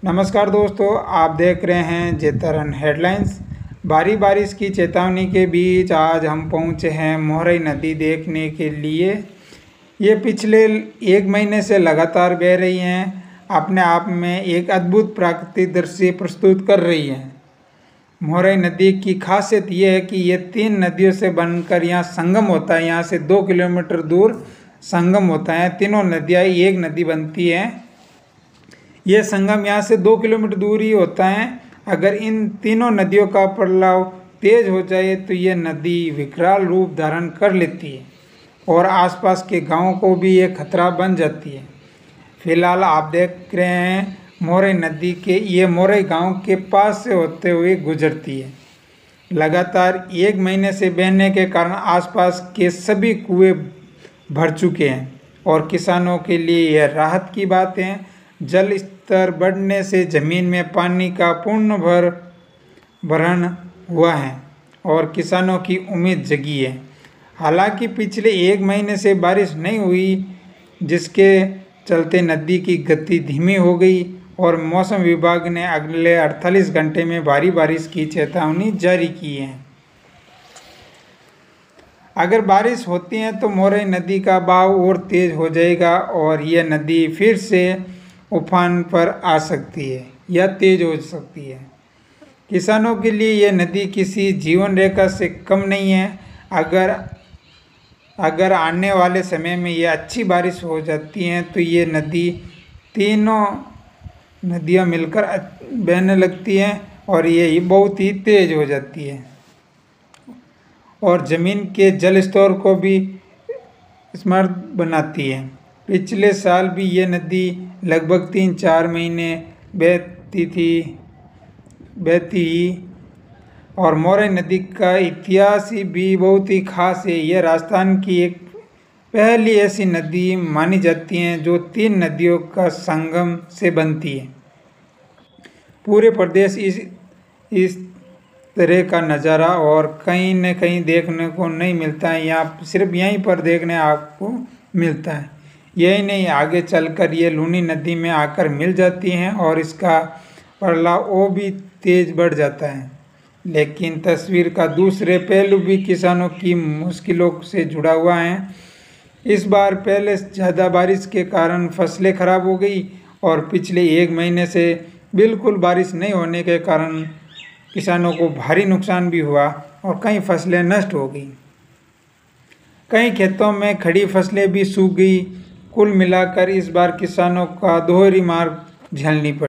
नमस्कार दोस्तों, आप देख रहे हैं जेतरन हेडलाइंस। भारी बारिश की चेतावनी के बीच आज हम पहुंचे हैं मोरई नदी देखने के लिए। ये पिछले एक महीने से लगातार बह रही हैं, अपने आप में एक अद्भुत प्राकृतिक दृश्य प्रस्तुत कर रही हैं। मोरई नदी की खासियत ये है कि ये 3 नदियों से बनकर यहाँ संगम होता है। यहाँ से 2 किलोमीटर दूर संगम होता है। तीनों नदियाँ एक नदी बनती हैं। यह संगम यहाँ से 2 किलोमीटर दूर ही होता है। अगर इन तीनों नदियों का प्रवाह तेज हो जाए तो ये नदी विकराल रूप धारण कर लेती है और आसपास के गांवों को भी ये खतरा बन जाती है। फिलहाल आप देख रहे हैं मोरई नदी के ये मोरई गांव के पास से होते हुए गुजरती है। लगातार एक महीने से बहने के कारण आसपास के सभी कुएं भर चुके हैं और किसानों के लिए यह राहत की बात है। जल स्तर बढ़ने से जमीन में पानी का पूर्ण भरण हुआ है और किसानों की उम्मीद जगी है। हालांकि पिछले एक महीने से बारिश नहीं हुई, जिसके चलते नदी की गति धीमी हो गई और मौसम विभाग ने अगले 48 घंटे में भारी बारिश की चेतावनी जारी की है। अगर बारिश होती है तो मोरई नदी का बहाव और तेज हो जाएगा और यह नदी फिर से उफान पर आ सकती है या तेज हो सकती है। किसानों के लिए यह नदी किसी जीवन रेखा से कम नहीं है। अगर आने वाले समय में यह अच्छी बारिश हो जाती है तो ये नदी तीनों नदियां मिलकर बहने लगती हैं और ये बहुत ही तेज हो जाती है और ज़मीन के जल स्तर को भी समृद्ध बनाती है। पिछले साल भी ये नदी लगभग 3-4 महीने बहती और मोरई नदी का इतिहास भी बहुत ही खास है। यह राजस्थान की एक पहली ऐसी नदी मानी जाती है जो 3 नदियों का संगम से बनती है। पूरे प्रदेश इस तरह का नज़ारा और कहीं न कहीं देखने को नहीं मिलता है। यहाँ सिर्फ यहीं पर देखने आपको मिलता है। यही नहीं, आगे चलकर ये लूनी नदी में आकर मिल जाती हैं और इसका प्रवाह और भी तेज बढ़ जाता है। लेकिन तस्वीर का दूसरे पहलू भी किसानों की मुश्किलों से जुड़ा हुआ है। इस बार पहले ज़्यादा बारिश के कारण फसलें खराब हो गई और पिछले एक महीने से बिल्कुल बारिश नहीं होने के कारण किसानों को भारी नुकसान भी हुआ और कई फसलें नष्ट हो गई। कई खेतों में खड़ी फसलें भी सूख गई। कुल मिलाकर इस बार किसानों का दोहरी मार झेलनी पड़ी।